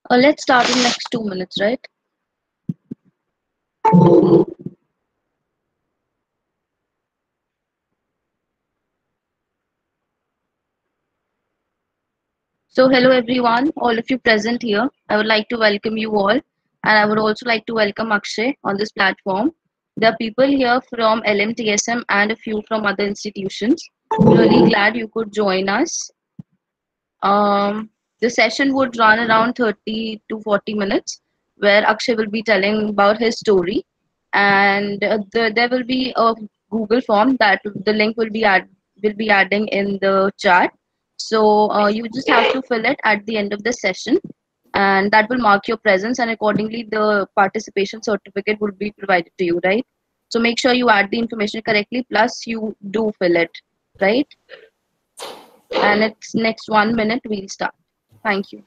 Let's start in next 2 minutes, right? So hello everyone, all of you present here. I would like to welcome you all, and I would also like to welcome Akshay on this platform. There are people here from LMTSM and a few from other institutions. Really glad you could join us. The session would run around 30 to 40 minutes, where Akshay will be telling about his story, and there will be a Google form that the link will be adding in the chat. So you just have to fill it at the end of the session, and that will mark your presence, and accordingly the participation certificate will be provided to you, right? So make sure you add the information correctly, plus you do fill it, right? And it's next 1 minute we'll start. Thank you.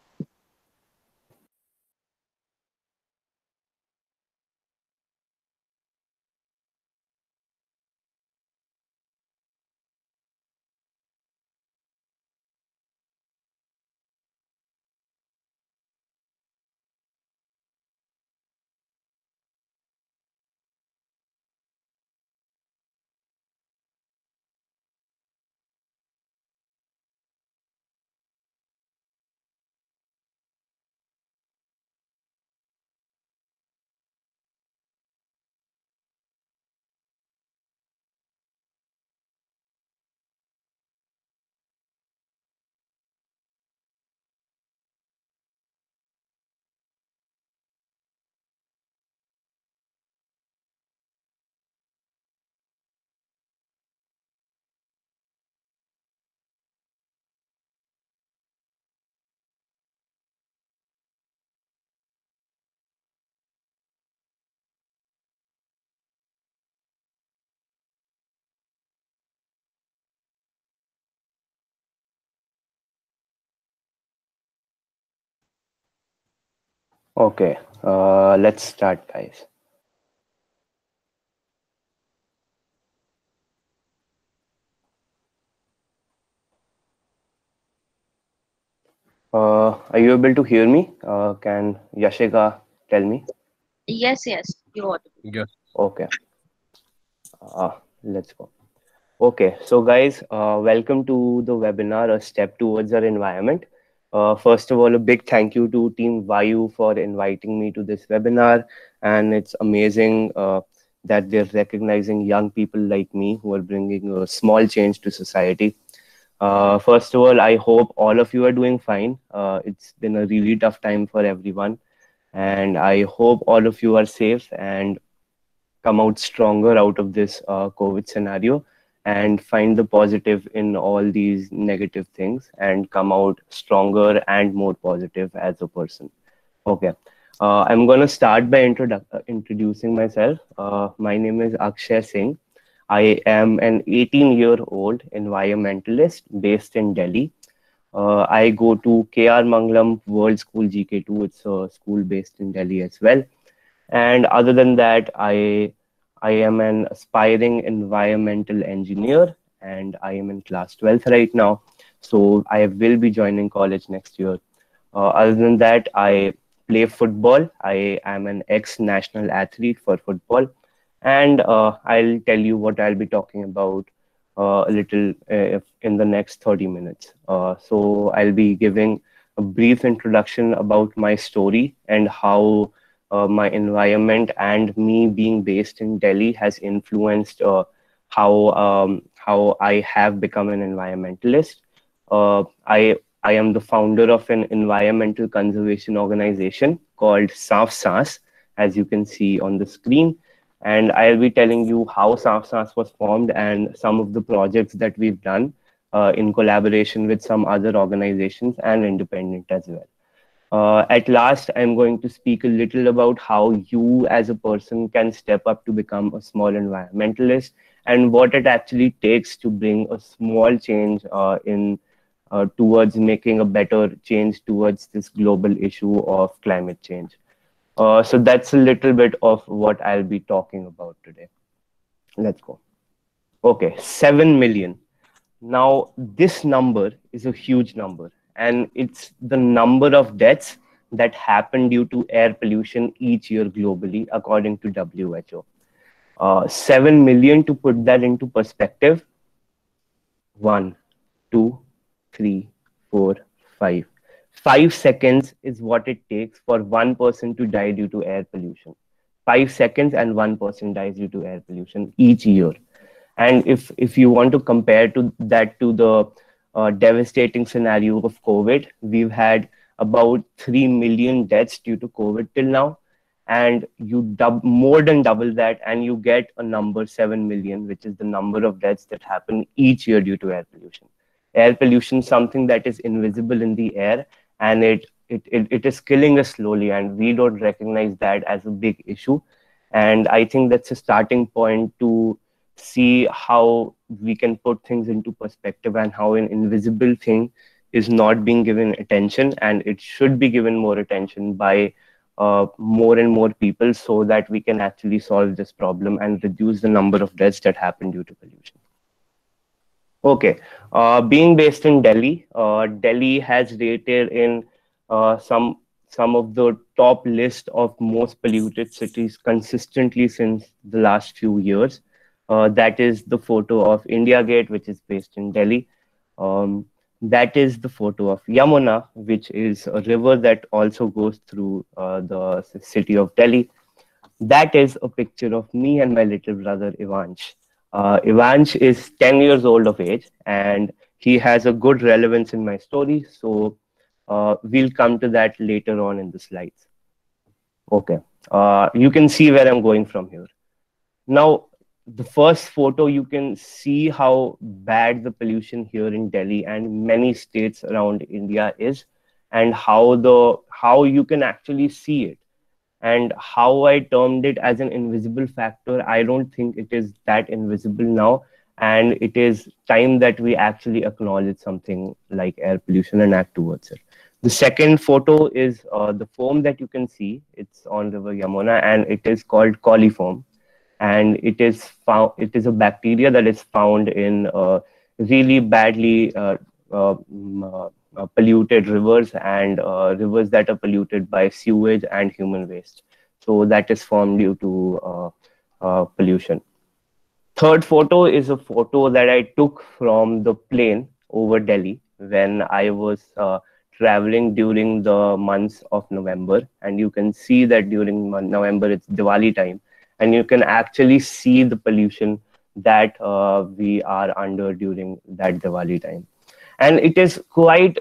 Okay, let's start, guys. Are you able to hear me? Can Yashika tell me? Yes, you're audible. Yes. Okay, let's go. Okay, so guys, welcome to the webinar, A Step Towards Our Environment. First of all, a big thank you to Team Vayu for inviting me to this webinar. And it's amazing that they're recognizing young people like me who are bringing a small change to society. First of all, I hope all of you are doing fine. It's been a really tough time for everyone. And I hope all of you are safe and come out stronger out of this COVID scenario and find the positive in all these negative things and come out stronger and more positive as a person. Okay. I'm going to start by introducing myself. My name is Akshay Singh. I am an 18-year-old environmentalist based in Delhi. I go to KR Mangalam World School GK2. It's a school based in Delhi as well. And other than that, I am an aspiring environmental engineer and I am in class 12th right now. So I will be joining college next year. Other than that, I play football. I am an ex-national athlete for football. And I'll tell you what I'll be talking about a little in the next 30 minutes. So I'll be giving a brief introduction about my story and how my environment and me being based in Delhi has influenced how I have become an environmentalist. I am the founder of an environmental conservation organization called Saaf Saas, as you can see on the screen. And I'll be telling you how Saaf Saas was formed and some of the projects that we've done in collaboration with some other organizations and independent as well. At last, I'm going to speak a little about how you as a person can step up to become a small environmentalist and what it actually takes to bring a small change in towards making a better change towards this global issue of climate change. So that's a little bit of what I'll be talking about today. Let's go. Okay, 7 million. Now, this number is a huge number, and it's the number of deaths that happen due to air pollution each year globally, according to WHO. 7 million, to put that into perspective: one, two, three, four, five. 5 seconds is what it takes for one person to die due to air pollution. 5 seconds and one person dies due to air pollution each year. And if you want to compare to that to the devastating scenario of COVID, we've had about 3 million deaths due to COVID till now. And you more than double that, and you get a number 7 million, which is the number of deaths that happen each year due to air pollution. Air pollution, something that is invisible in the air, and it is killing us slowly, and we don't recognize that as a big issue. And I think that's a starting point to see how we can put things into perspective, and how an invisible thing is not being given attention, and it should be given more attention by more and more people, so that we can actually solve this problem and reduce the number of deaths that happen due to pollution. Okay, being based in Delhi, Delhi has rated in some of the top list of most polluted cities consistently since the last few years. That is the photo of India Gate, which is based in Delhi. That is the photo of Yamuna, which is a river that also goes through the city of Delhi. That is a picture of me and my little brother Ivansh. Ivansh is 10 years old of age, and he has a good relevance in my story. So we'll come to that later on in the slides. Okay, you can see where I'm going from here. Now, the first photo, you can see how bad the pollution here in Delhi and many states around India is, and how you can actually see it. And how I termed it as an invisible factor, I don't think it is that invisible now. And it is time that we actually acknowledge something like air pollution and act towards it. The second photo is the foam that you can see. It's on River Yamuna, and it is called coliform. And it is a bacteria that is found in really badly polluted rivers, and rivers that are polluted by sewage and human waste. So that is formed due to pollution. Third photo is a photo that I took from the plane over Delhi when I was traveling during the months of November. And you can see that during November, it's Diwali time, and you can actually see the pollution that we are under during that Diwali time. And it is quite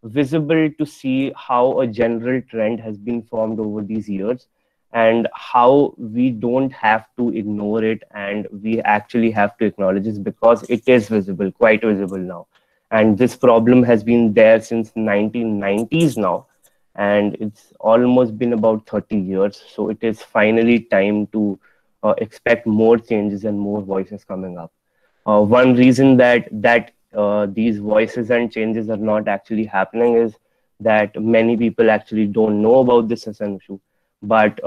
visible to see how a general trend has been formed over these years, and how we don't have to ignore it, and we actually have to acknowledge it, because it is visible, quite visible now. And this problem has been there since 1990s now, and it's almost been about 30 years. So it is finally time to expect more changes and more voices coming up. One reason that these voices and changes are not actually happening is that many people actually don't know about this as an issue, but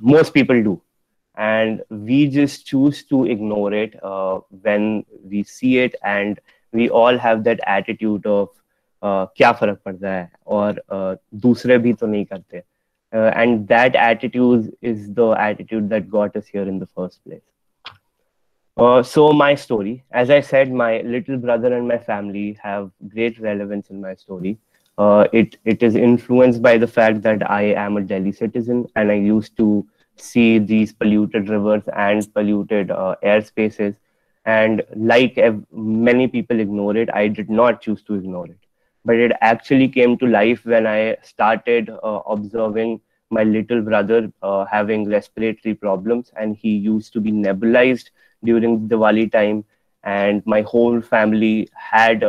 most people do, and we just choose to ignore it when we see it, and we all have that attitude of क्या फर्क पड़ता है और दूसरे भी तो नहीं करते, and that attitude is the attitude that got us here in the first place. So my story, as I said, my little brother and my family have great relevance in my story. It is influenced by the fact that I am a Delhi citizen, and I used to see these polluted rivers and polluted air spaces. And like many people ignore it, I did not choose to ignore it. But it actually came to life when I started observing my little brother having respiratory problems, and he used to be nebulized during Diwali time, and my whole family had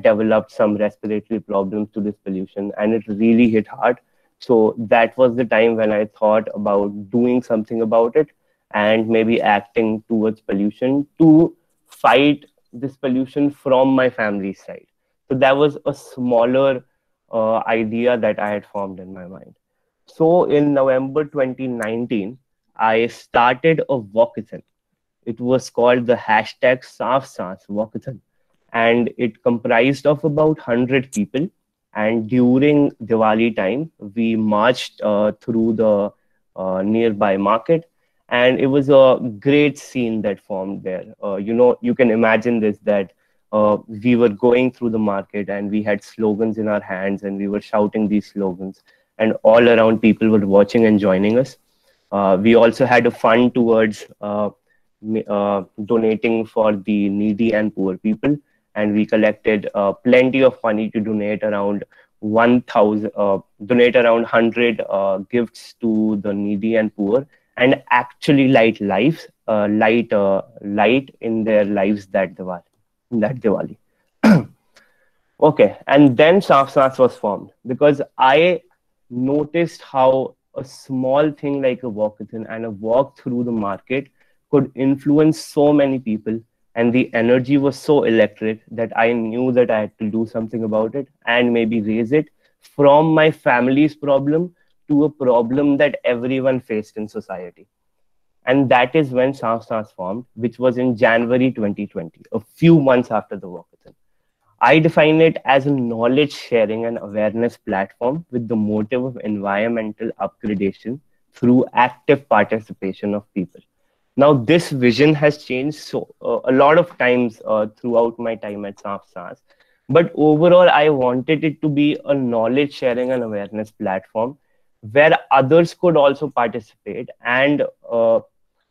developed some respiratory problems to this pollution, and it really hit hard. So that was the time when I thought about doing something about it, and maybe acting towards pollution to fight this pollution from my family's side. So that was a smaller idea that I had formed in my mind. So in November 2019, I started a walkathon. It was called the #SaafSaans Walkathon, and it comprised of about 100 people. And during Diwali time, we marched through the nearby market, and it was a great scene that formed there. You can imagine this, that we were going through the market and we had slogans in our hands and we were shouting these slogans, and all around people were watching and joining us. We also had a fund towards donating for the needy and poor people, and we collected plenty of money to donate around 1,000, donate around 100 gifts to the needy and poor, and actually light in their lives that Diwali. Okay, and then Shafsas was formed because I noticed how a small thing like a walkathon and a walk through the market could influence so many people, and the energy was so electric that I knew that I had to do something about it and maybe raise it from my family's problem to a problem that everyone faced in society. And that is when Shafsas formed, which was in January 2020, a few months after the walkathon. I define it as a knowledge sharing and awareness platform with the motive of environmental upgradation through active participation of people. Now, this vision has changed a lot of times throughout my time at SAFSAS. But overall, I wanted it to be a knowledge sharing and awareness platform where others could also participate and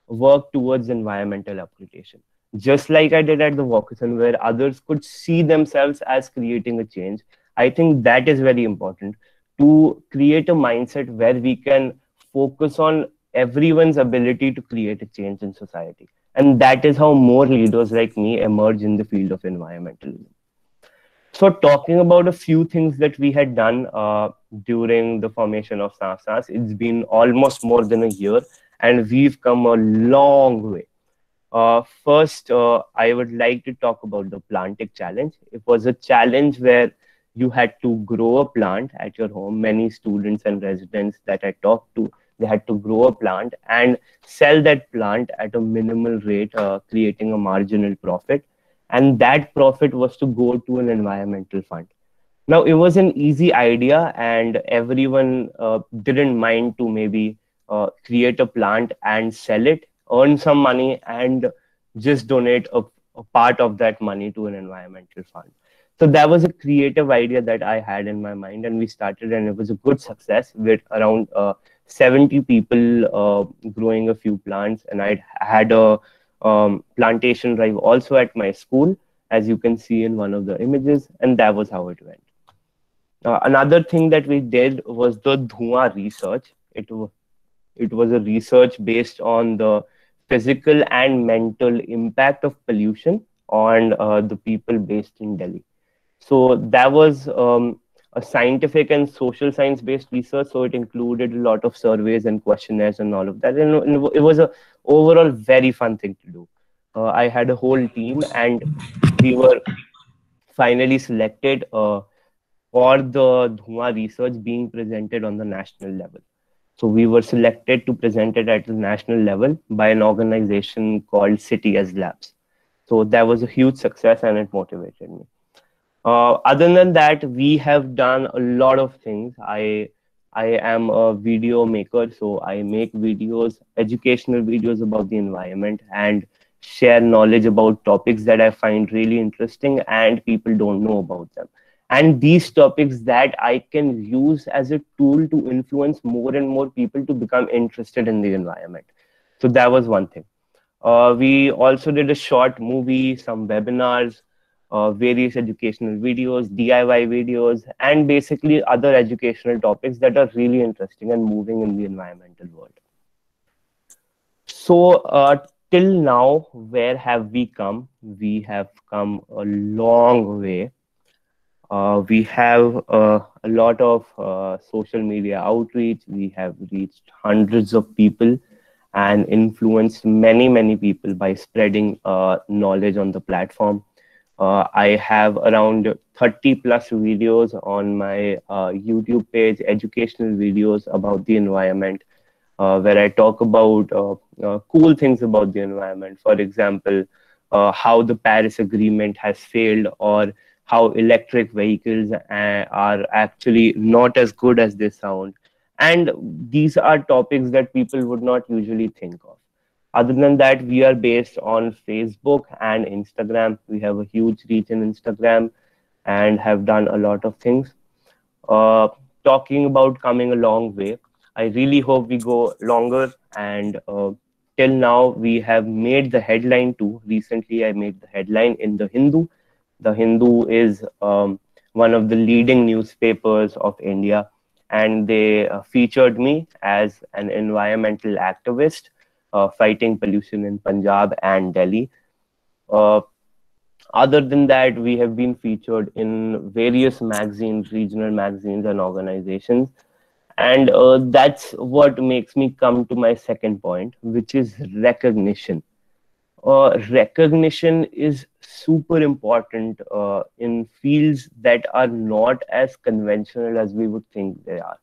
work towards environmental application. Just like I did at the walkathon, where others could see themselves as creating a change. I think that is very important to create a mindset where we can focus on everyone's ability to create a change in society. And that is how more leaders like me emerge in the field of environmentalism. So, talking about a few things that we had done during the formation of SAFSAS, it's been almost more than a year, and we've come a long way. First, I would like to talk about the Plantic Challenge. It was a challenge where you had to grow a plant at your home. Many students and residents that I talked to, they had to grow a plant and sell that plant at a minimal rate, creating a marginal profit. And that profit was to go to an environmental fund. Now, it was an easy idea, and everyone didn't mind to maybe create a plant and sell it, earn some money, and just donate a part of that money to an environmental fund. So that was a creative idea that I had in my mind, and we started, and it was a good success with around 70 people growing a few plants. And I had a plantation drive also at my school, as you can see in one of the images, and that was how it went. Another thing that we did was the Dhua research. It was a research based on the physical and mental impact of pollution on the people based in Delhi. So that was a scientific and social science based research. So it included a lot of surveys and questionnaires and all of that. And it was a overall very fun thing to do. I had a whole team, and we were finally selected for the Dhua research being presented on the national level. So we were selected to present it at the national level by an organization called City as Labs. So that was a huge success, and it motivated me. Other than that, we have done a lot of things. I am a video maker, so I make videos, educational videos about the environment, and share knowledge about topics that I find really interesting and people don't know about them. And these topics that I can use as a tool to influence more and more people to become interested in the environment. So that was one thing. We also did a short movie, some webinars, various educational videos, DIY videos, and basically other educational topics that are really interesting and moving in the environmental world. So till now, where have we come? We have come a long way. We have a lot of social media outreach. We have reached hundreds of people and influenced many, many people by spreading knowledge on the platform. I have around 30 plus videos on my YouTube page, educational videos about the environment, where I talk about cool things about the environment. For example, how the Paris Agreement has failed, or how electric vehicles are actually not as good as they sound. And these are topics that people would not usually think of. Other than that, we are based on Facebook and Instagram. We have a huge reach in Instagram and have done a lot of things. Uh, Talking about coming a long way, I really hope we go longer. And till now, we have made the headline too. Recently, I made the headline in The Hindu. The Hindu is one of the leading newspapers of India, and they featured me as an environmental activist fighting pollution in Punjab and Delhi. Uh, Other than that, we have been featured in various magazines, regional magazines, and organizations. And that's what makes me come to my second point, which is recognition. Recognition is super important in fields that are not as conventional as we would think they are.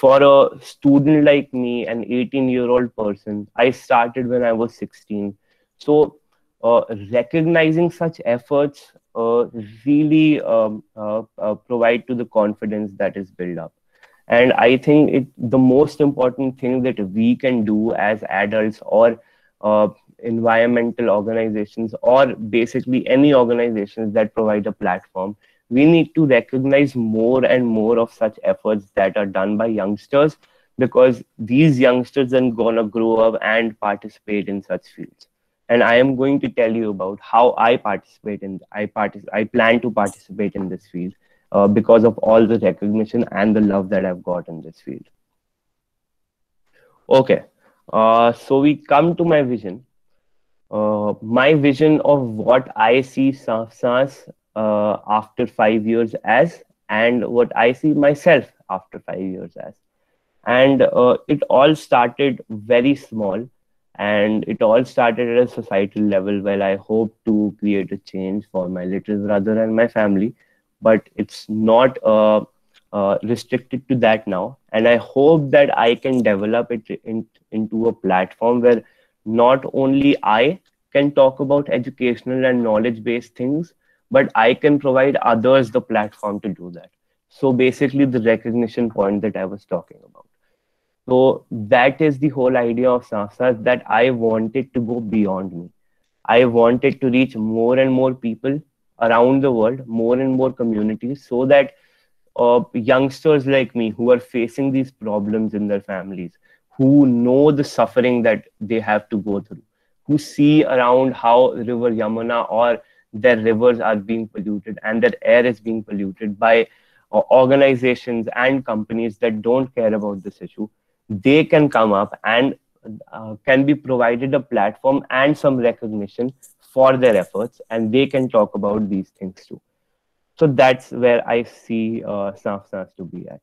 For a student like me, an 18-year-old person, I started when I was 16. So, recognizing such efforts really provide to the confidence that is built up. And I think the most important thing that we can do as adults or uh, environmental organizations or basically any organizations that provide a platform, we need to recognize more and more of such efforts that are done by youngsters, because these youngsters are gonna grow up and participate in such fields. And I am going to tell you about how I plan to participate in this field because of all the recognition and the love that I've got in this field. Okay, so we come to my vision of what I see SAFSAS after 5 years as, and what I see myself after 5 years as. And it all started very small, and it all started at a societal level where I hope to create a change for my little brother and my family. But it's not restricted to that now. And I hope that I can develop into a platform where not only I can talk about educational and knowledge based things, but I can provide others the platform to do that. So basically, the recognition point that I was talking about. So that is the whole idea of Samsas, that I wanted to go beyond me. I wanted to reach more and more people around the world, more and more communities, so that youngsters like me who are facing these problems in their families, who know the suffering that they have to go through, who see around how River Yamuna or their rivers are being polluted and their air is being polluted by organizations and companies that don't care about this issue, they can come up and can be provided a platform and some recognition for their efforts, and they can talk about these things too. So that's where I see SNAP to be at.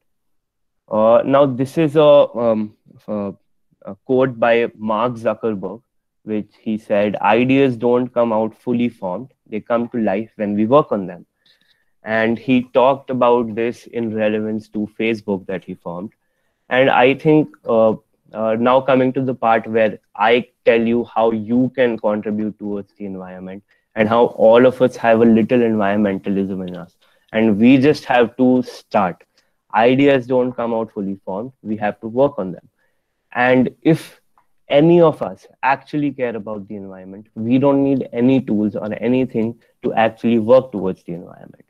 Now, this is a, a quote by Mark Zuckerberg, which he said, ideas don't come out fully formed, they come to life when we work on them. And he talked about this in relevance to Facebook that he formed. And I think now coming to the part where I tell you how you can contribute towards the environment and how all of us have a little environmentalism in us. And we just have to start. Ideas don't come out fully formed. We have to work on them. And if any of us actually care about the environment, we don't need any tools or anything to actually work towards the environment.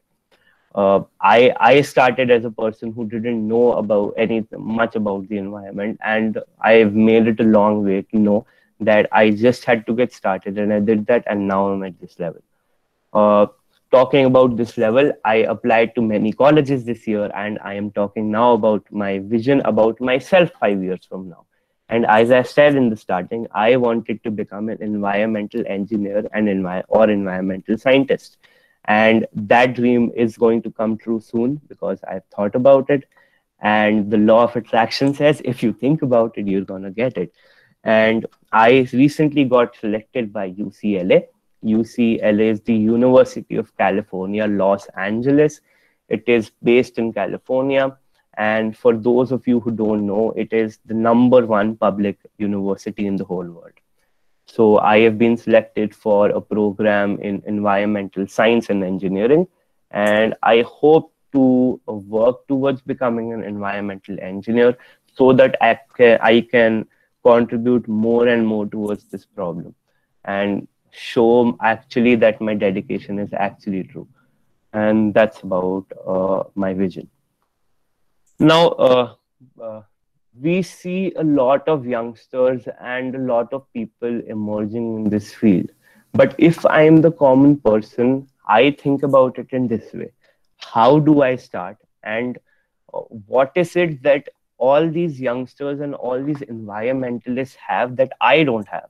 I started as a person who didn't know about anything much about the environment, and I've made it a long way to know that I just had to get started, and I did that, and now I'm at this level. Uh, Talking about this level, I applied to many colleges this year, and I am talking now about my vision about myself 5 years from now. And as I said in the starting, I wanted to become an environmental engineer and environmental scientist. And that dream is going to come true soon because I've thought about it. And the law of attraction says if you think about it, you're going to get it. And I recently got selected by UCLA. UCLA is the University of California, Los Angeles. It is based in California. And for those of you who don't know, it is the #1 public university in the whole world. So I have been selected for a program in environmental science and engineering, and I hope to work towards becoming an environmental engineer so that I can contribute more and more towards this problem and show actually that my dedication is actually true. And that's about my vision. Now, uh, we see a lot of youngsters and a lot of people emerging in this field. But if I am the common person, I think about it in this way. How do I start? And what is it that all these youngsters and all these environmentalists have that I don't have?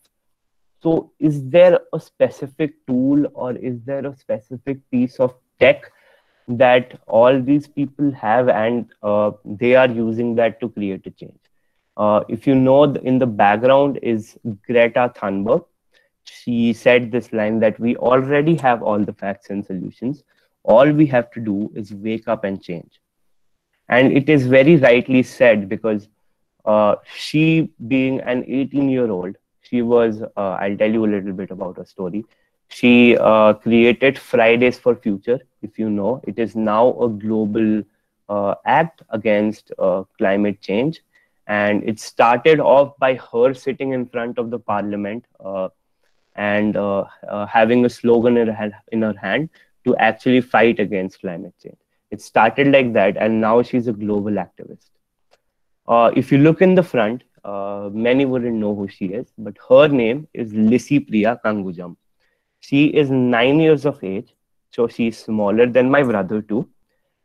So, is there a specific tool or is there a specific piece of tech that all these people have and they are using that to create a change? If you know, in the background is Greta Thunberg. She said this line that we already have all the facts and solutions. All we have to do is wake up and change. And it is very rightly said because she, being an 18-year-old, she was, I'll tell you a little bit about her story. She created Fridays for Future. If you know, it is now a global act against climate change. And it started off by her sitting in front of the parliament and having a slogan in her hand to actually fight against climate change. It started like that, and now she's a global activist. If you look in the front, many wouldn't know who she is, but her name is Lissy Priya Kangujam. She is 9 years of age, so she's smaller than my brother too,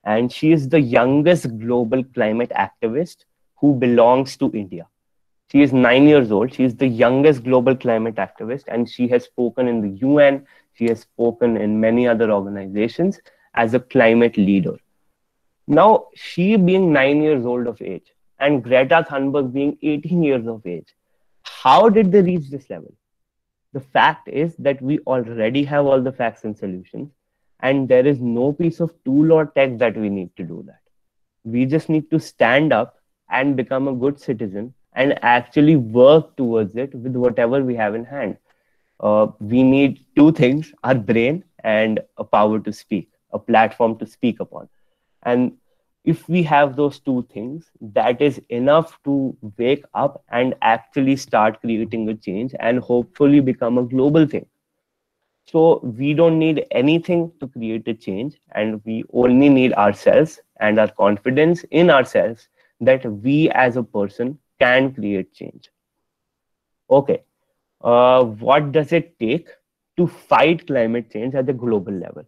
and she is the youngest global climate activist who belongs to India. She is 9 years old. She is the youngest global climate activist, and she has spoken in the UN. She has spoken in many other organizations as a climate leader. Now, she being 9 years old of age and Greta Thunberg being 18 years of age, how did they reach this level? The fact is that we already have all the facts and solutions, and there is no piece of tool or tech that we need to do that. We just need to stand up and become a good citizen and actually work towards it with whatever we have in hand. We need two things: our brain and a power to speak, a platform to speak upon. And if we have those two things, that is enough to wake up and actually start creating a change and hopefully become a global thing. So we don't need anything to create a change, and we only need ourselves and our confidence in ourselves that we as a person can create change. Okay, what does it take to fight climate change at the global level?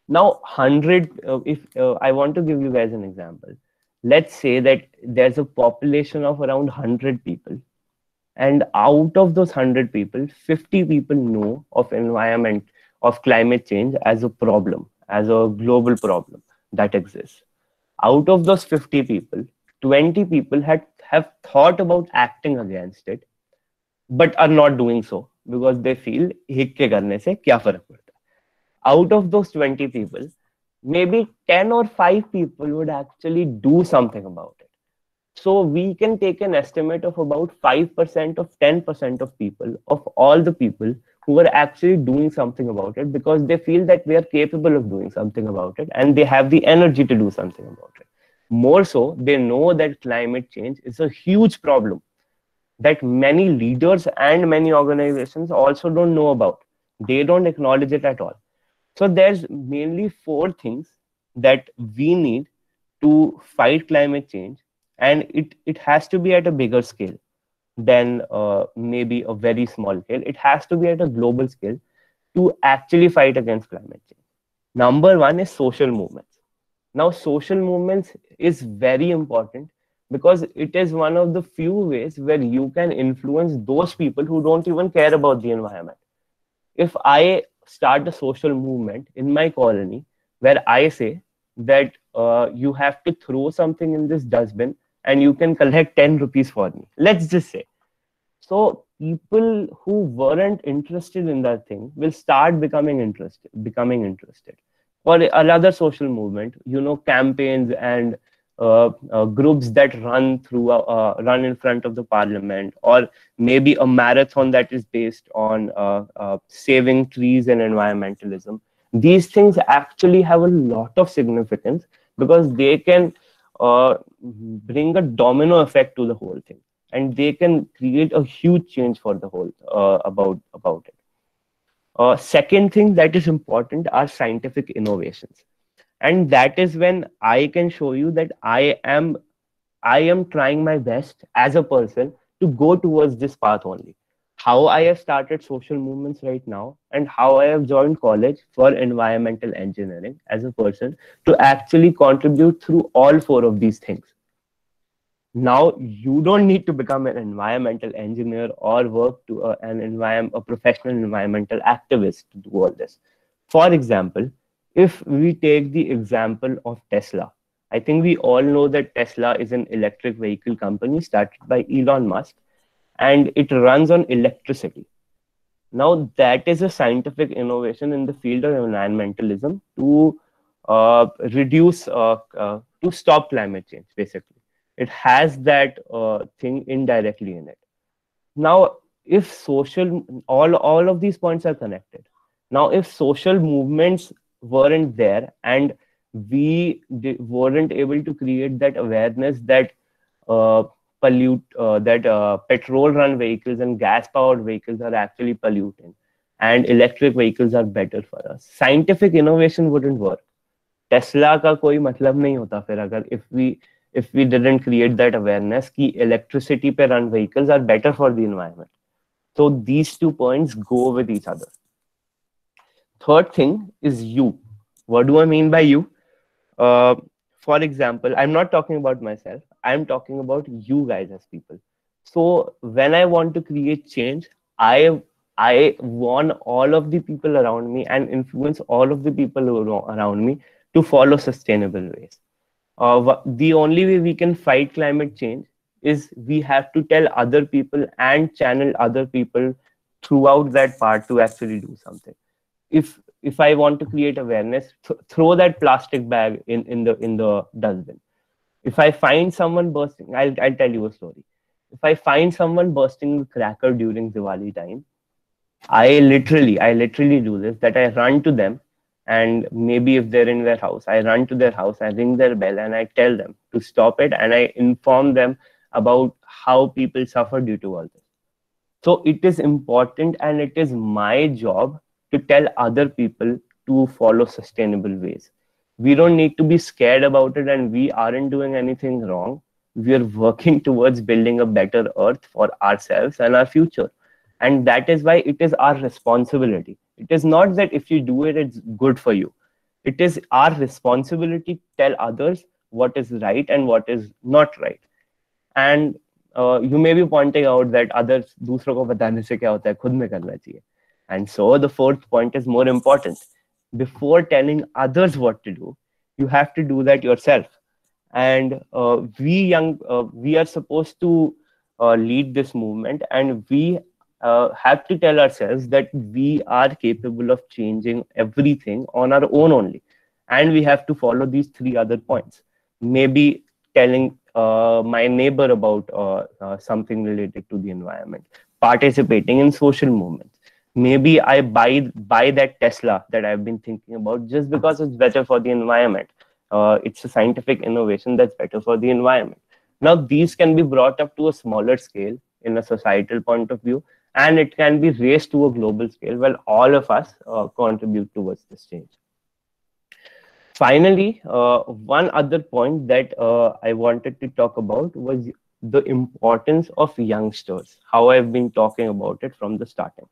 Now, 100, if I want to give you guys an example, let's say that there's a population of around 100 people, and out of those 100 people, 50 people know of environment, of climate change as a problem, as a global problem that exists. Out of those 50 people, 20 people have thought about acting against it, but are not doing so because they feel हिक के करने से क्या फर्क पड़ता है. Out of those 20 people, maybe 10 or 5 people would actually do something about it. So we can take an estimate of about 5% of 10% of people, of all the people who are actually doing something about it because they feel that we are capable of doing something about it and they have the energy to do something about it. More so, they know that climate change is a huge problem that many leaders and many organizations also don't know about. They don't acknowledge it at all. So there's mainly four things that we need to fight climate change, and it has to be at a bigger scale than maybe a very small scale. It has to be at a global scale to actually fight against climate change. Number one is social movements. Now, social movements is very important because it is one of the few ways where you can influence those people who don't even care about the environment. If I start a social movement in my colony where I say that you have to throw something in this dustbin and you can collect 10 rupees for me, let's just say. So people who weren't interested in that thing will start becoming interested. Or another social movement, campaigns and groups that run in front of the parliament, or maybe a marathon that is based on saving trees and environmentalism. These things actually have a lot of significance because they can bring a domino effect to the whole thing, and they can create a huge change for the whole about it. Second thing that is important are scientific innovations, and that is when I can show you that I am trying my best as a person to go towards this path only. How I have started social movements right now, and how I have joined college for environmental engineering as a person to actually contribute through all four of these things. Now, you don't need to become an environmental engineer or work to a professional environmental activist to do all this. For example, if we take the example of Tesla, I think we all know that Tesla is an electric vehicle company started by Elon Musk, and it runs on electricity. Now, that is a scientific innovation in the field of environmentalism to to stop climate change, basically. It has that thing indirectly in it. Now, if all of these points are connected. Now, if social movements weren't there, and weren't able to create that awareness that uh, that petrol run vehicles and gas powered vehicles are actually polluting, and electric vehicles are better for us, scientific innovation wouldn't work. Tesla का कोई मतलब नहीं होता फिर, अगर if we didn't create that awareness कि electricity पे run vehicles are better for the environment. So these 2 points go with each other. Third thing is you. What do I mean by you? Uh, for example, I'm not talking about myself. I'm talking about you guys as people. So when I want to create change, I want all of the people around me and influence all of the people around me to follow sustainable ways. The only way we can fight climate change is we have to tell other people and channel other people throughout that part to actually do something. If I want to create awareness, throw that plastic bag in the dustbin. If I find someone bursting, I'll tell you a story. If I find someone bursting a cracker during Diwali time, I literally do this, that I run to them, and maybe if they're in their house, I run to their house, I ring their bell, and I tell them to stop it, and I inform them about how people suffer due to all this. So it is important, and it is my job to tell other people to follow sustainable ways. We don't need to be scared about it, and we aren't doing anything wrong. We are working towards building a better earth for ourselves and our future. And that is why it is our responsibility. It is not that if you do it, it's good for you. It is our responsibility to tell others what is right and what is not right. And you may be pointing out that others दूसरों को बताने से क्या होता है, खुद में करना चाहिए. And so the fourth point is more important. Before telling others what to do, you have to do that yourself. And we are supposed to lead this movement, and we have to tell ourselves that we are capable of changing everything on our own only. And we have to follow these three other points. Maybe telling my neighbor about something related to the environment, participating in social movements. Maybe I buy that Tesla that I've been thinking about just because it's better for the environment. It's a scientific innovation that's better for the environment. Now, these can be brought up to a smaller scale in a societal point of view, and it can be raised to a global scale where all of us contribute towards this change. Finally, one other point that I wanted to talk about was the importance of youngsters, how I've been talking about it from the starting.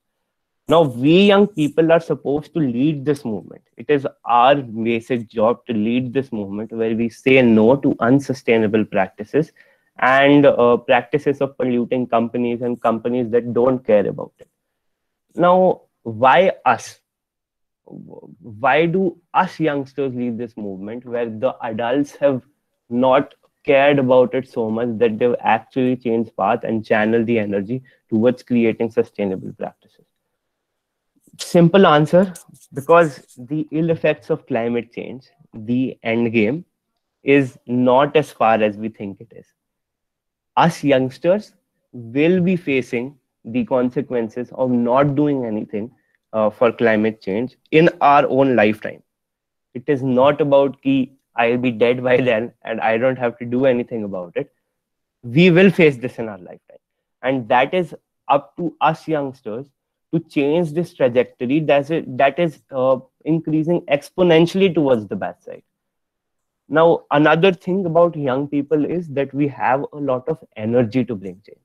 Now, we young people are supposed to lead this movement. It is our basic job to lead this movement where we say no to unsustainable practices and practices of polluting companies and companies that don't care about it. Now, why us? Why do us youngsters lead this movement where the adults have not cared about it so much that they've actually changed path and channeled the energy towards creating sustainable practices? Simple answer, because the ill effects of climate change, the end game, is not as far as we think it is. Us youngsters will be facing the consequences of not doing anything for climate change in our own lifetime. It is not about ki I'll be dead by then and I don't have to do anything about it. We will face this in our lifetime. And that is up to us youngsters to change this trajectory that is increasing exponentially towards the bad side. Now, another thing about young people is that we have a lot of energy to bring change.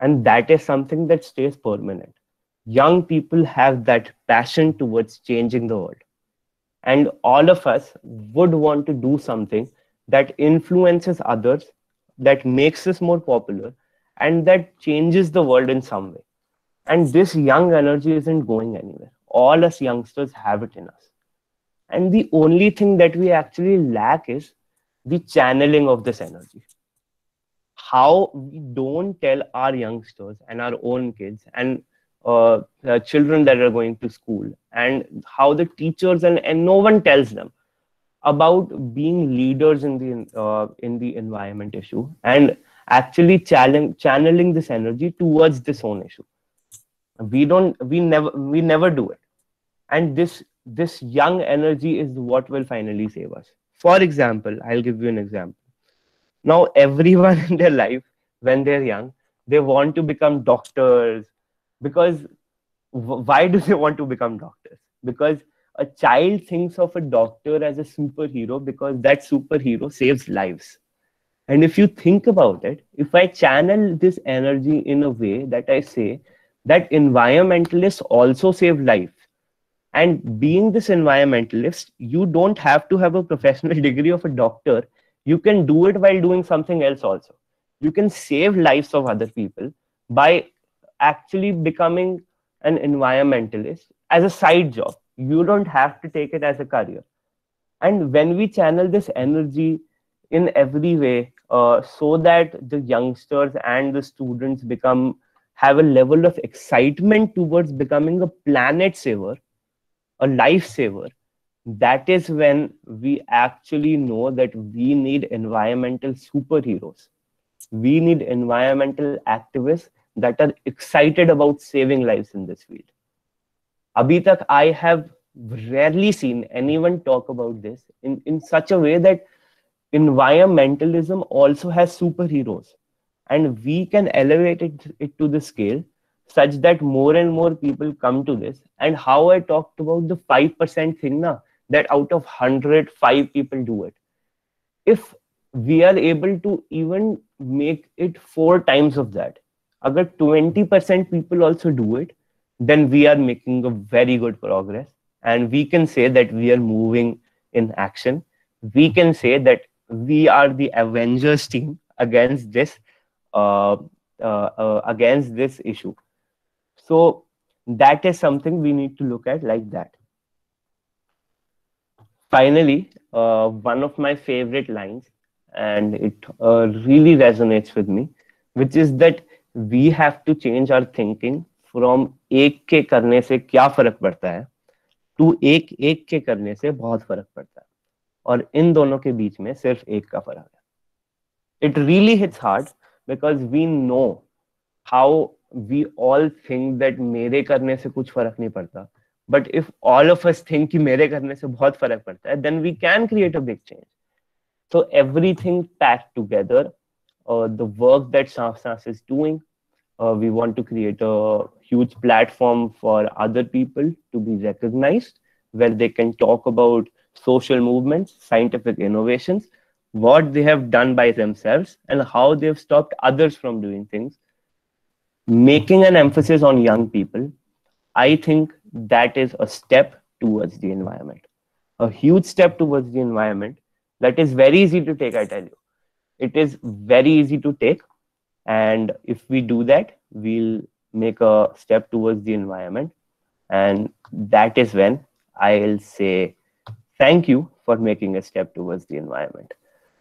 And that is something that stays permanent. Young people have that passion towards changing the world. And all of us would want to do something that influences others, that makes us more popular, and that changes the world in some way. And this young energy isn't going anywhere. All us youngsters have it in us. And the only thing that we actually lack is the channeling of this energy. How we don't tell our youngsters and our own kids and children that are going to school, and how the teachers and no one tells them about being leaders in the environment issue and actually channeling this energy towards this own issue. We never do it. And this young energy is what will finally save us. For example, I'll give you an example. Now everyone in their life, when they're young, they want to become doctors. Because why do they want to become doctors? Because a child thinks of a doctor as a superhero, because that superhero saves lives. And if you think about it, if I channel this energy in a way that I say that environmentalists also save life, and being this environmentalist, you don't have to have a professional degree of a doctor. You can do it while doing something else also. You can save lives of other people by actually becoming an environmentalist as a side job. You don't have to take it as a career. And when we channel this energy in every way, so that the youngsters and the students have a level of excitement towards becoming a planet saver, a lifesaver, that is when we actually know that we need environmental superheroes. We need environmental activists that are excited about saving lives in this field. Abhi tak I have rarely seen anyone talk about this in such a way that environmentalism also has superheroes, and we can elevate it to the scale such that more and more people come to this. And how I talked about the 5% thing now, that out of 100, 5 people do it. If we are able to even make it 4 times of that, agar 20% people also do it, then we are making a very good progress. And we can say that we are moving in action. We can say that we are the Avengers team against this issue. So that is something we need to look at like that. Finally, one of my favorite lines, and it really resonates with me, which is that we have to change our thinking from एक के करने से क्या फर्क पड़ता है to एक एक के करने से बहुत फर्क पड़ता है, और इन दोनों के बीच में सिर्फ एक का फर्क है. It really hits hard because we know how we all think that मेरे करने से कुछ फर्क नहीं पड़ता. But if all of us think कि मेरे करने से बहुत फर्क पड़ता है, then we can create a big change. So everything packed together, the work that Saafsaas is doing, we want to create a huge platform for other people to be recognized, where they can talk about social movements, scientific innovations, what they have done by themselves, and how they've stopped others from doing things. Making an emphasis on young people, I think that is a step towards the environment. A huge step towards the environment that is very easy to take, I tell you. It is very easy to take. And if we do that, we'll make a step towards the environment. And that is when I'll say thank you for making a step towards the environment.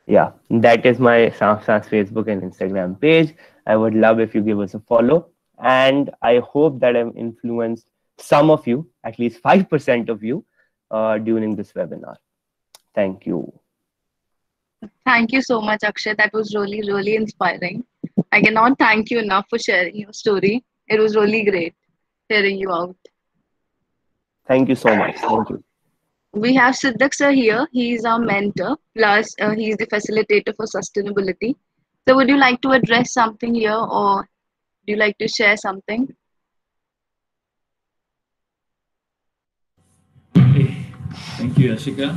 Yeah, that is my Saafsaas Facebook and Instagram page. I would love if you give us a follow. And I hope that I've influenced some of you, at least 5% of you, during this webinar. Thank you. Thank you so much, Akshay. That was really, really inspiring. I cannot thank you enough for sharing your story. It was really great hearing you out. Thank you so much. Thank you. We have Siddak sir here. He is our mentor, plus he is the facilitator for sustainability. So, would you like to address something here, or do you like to share something? Hey, thank you, Ashika.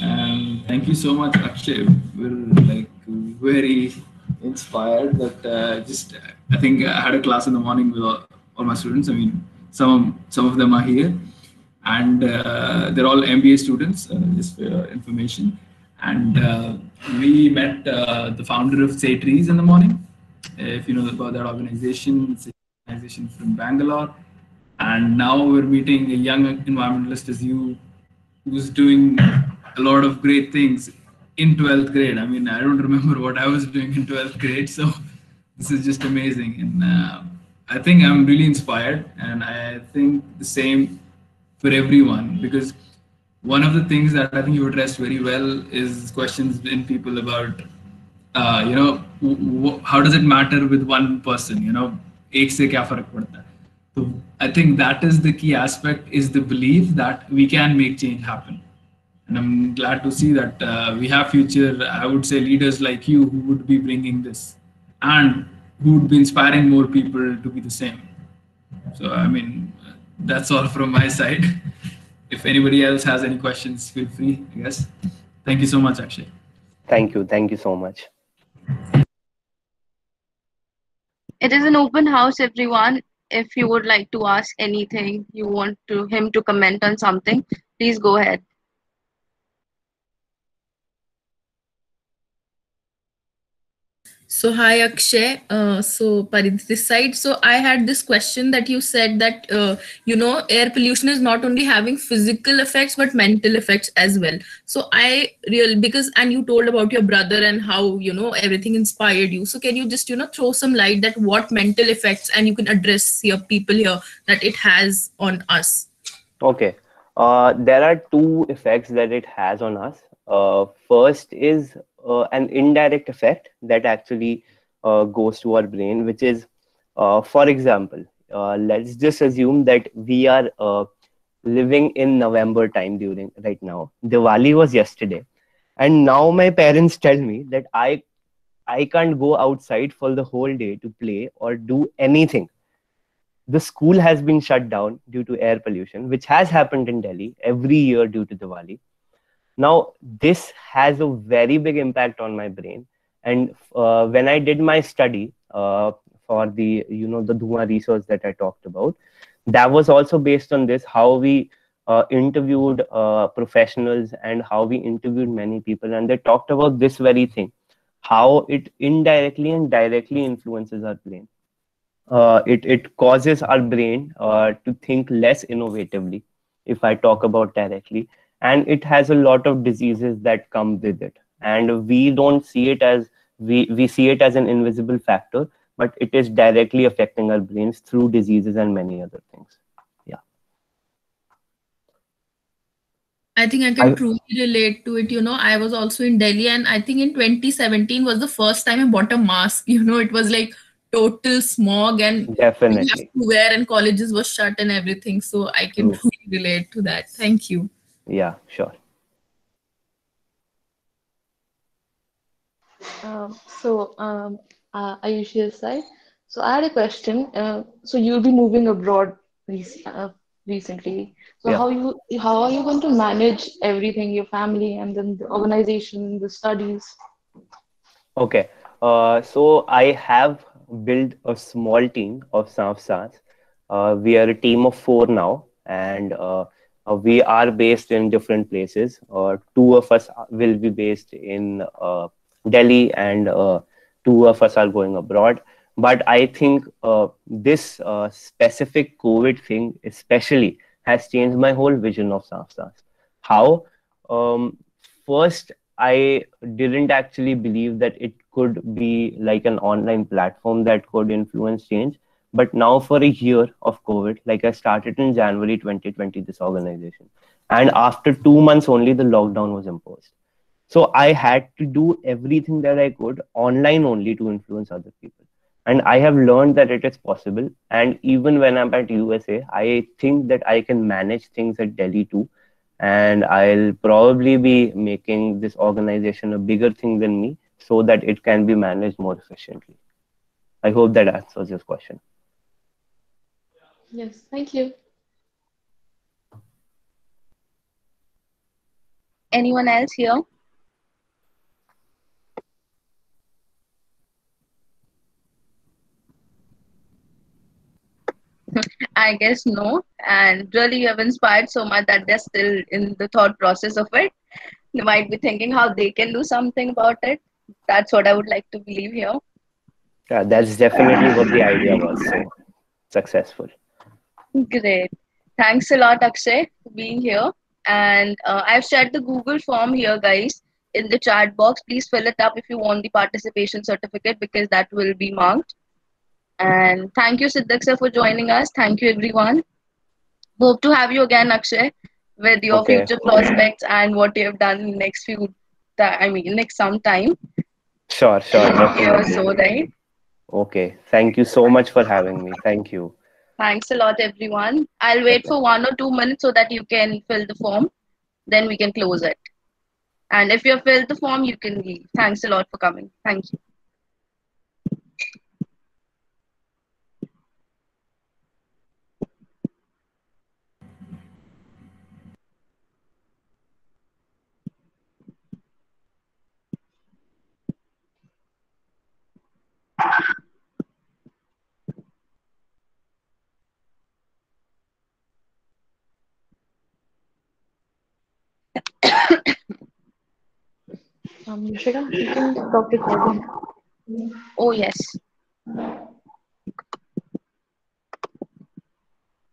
And thank you so much, Akshay. We're like very inspired that just I think I had a class in the morning with all my students. I mean, some of them are here, and they're all MBA students. Just for your information, and we met the founder of Say Trees in the morning. If you know about that organization, it's an organization from Bangalore, and now we're meeting a young environmentalist as you who's doing a lot of great things in 12th grade. I mean, I don't remember what I was doing in 12th grade, so this is just amazing. And I think I'm really inspired, and I think the same for everyone, because one of the things that I think you addressed very well is questions in people about, how does it matter with one person? एक से क्या फर्क पड़ता है? So I think that is the key aspect, is the belief that we can make change happen. And I'm glad to see that we have future, I would say, leaders like you who would be bringing this and who would be inspiring more people to be the same. So, I mean, that's all from my side. If anybody else has any questions, feel free, I guess. Thank you so much, Akshay. Thank you. Thank you so much. It is an open house, everyone. If you would like to ask anything, you want to him to comment on something, please go ahead. So hi Akshay. So Paridhi this side. So I had this question that you said that air pollution is not only having physical effects but mental effects as well. So I really, because and you told about your brother and how everything inspired you. So can you just throw some light that what mental effects, and you can address your people here, that it has on us? Okay. There are two effects that it has on us. First is an indirect effect that actually goes to our brain, which is, for example, let's just assume that we are living in November time during right now. Diwali was yesterday, and now my parents tell me that I can't go outside for the whole day to play or do anything. The school has been shut down due to air pollution, which has happened in Delhi every year due to Diwali. Now, this has a very big impact on my brain. And when I did my study for the Dhua research that I talked about, that was also based on this, how we interviewed professionals and how we interviewed many people. And they talked about this very thing, how it indirectly and directly influences our brain. It causes our brain to think less innovatively, if I talk about directly, and it has a lot of diseases that come with it, and we don't see it as we see it as an invisible factor, but it is directly affecting our brains through diseases and many other things. Yeah, I think I can truly relate to it. I was also in Delhi, and I think in 2017 was the first time I bought a mask. It was like total smog, and we have definitely. to wear, and colleges were shut and everything. So I can True. truly relate to that. Thank you. Yeah, sure. Ayushi side. So I had a question. So you'll be moving abroad recently. So Yeah. how are you going to manage everything, your family and then the organization, the studies? Okay. So I have built a small team of staff stars. We are a team of four now, and we are based in different places. Two of us will be based in Delhi, and two of us are going abroad. But I think this specific COVID thing, especially, has changed my whole vision of staff stars. How? Um, First, I didn't actually believe that it could be like an online platform that could influence change. But now, for a year of COVID, like I started in January 2020, this organization. And after 2 months only, the lockdown was imposed. So I had to do everything that I could online only to influence other people. And I have learned that it is possible. And even when I'm at USA, I think that I can manage things at Delhi too. And I'll probably be making this organization a bigger thing than me so that it can be managed more efficiently. I hope that answers your question. Yes, thank you. Anyone else here? I guess no. And really, you have inspired so much that they're still in the thought process of it. They might be thinking how they can do something about it. That's what I would like to believe here. Yeah, that's definitely what the idea was. So successful. Great. Thanks a lot, Akshay, for being here. And I've shared the Google form here, guys, in the chat box. Please fill it up if you want the participation certificate because that will be marked. And thank you, Siddak sir, for joining us. Thank you, everyone. Hope to have you again, Akshay, with your Okay. future prospects and what you have done in next few, next some time. Sure, Yeah, definitely. so right. Okay. Thank you so much for having me. Thank you. Thanks a lot, everyone. I'll wait Okay. for 1 or 2 minutes so that you can fill the form. Then we can close it. And if you have filled the form, you can leave. Thanks a lot for coming. Thank you. Yushika, you can stop recording. Oh, yes.